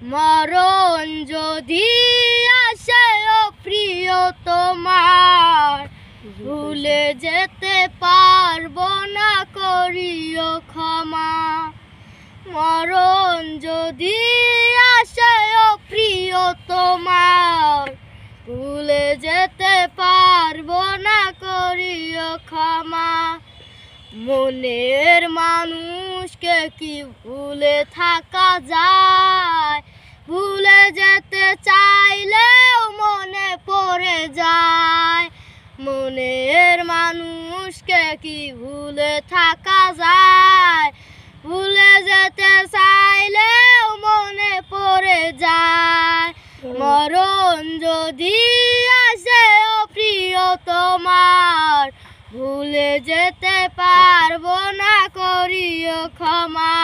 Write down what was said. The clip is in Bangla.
মরণ যদি আসে ও প্রিয় তোমার, ভুলে যেতে পারবো না, করিও ক্ষমা। মরণ যদি আসে ও প্রিয় তোমার, ভুলে যেতে পারবো না, করিও ক্ষমা। মনের মানুষকে কি ভুলে থাকা যায়? ভুলে যেতে চাইলেও মনে পড়ে যায়। মনের মানুষকে কি ভুলে থাকা যায়? ভুলে যেতে চাইলেও মনে পড়ে যায়। মরণ যদি আসে ও প্রিয় তোমার, ভুলে যেতে পারবো না, করিও ক্ষমা।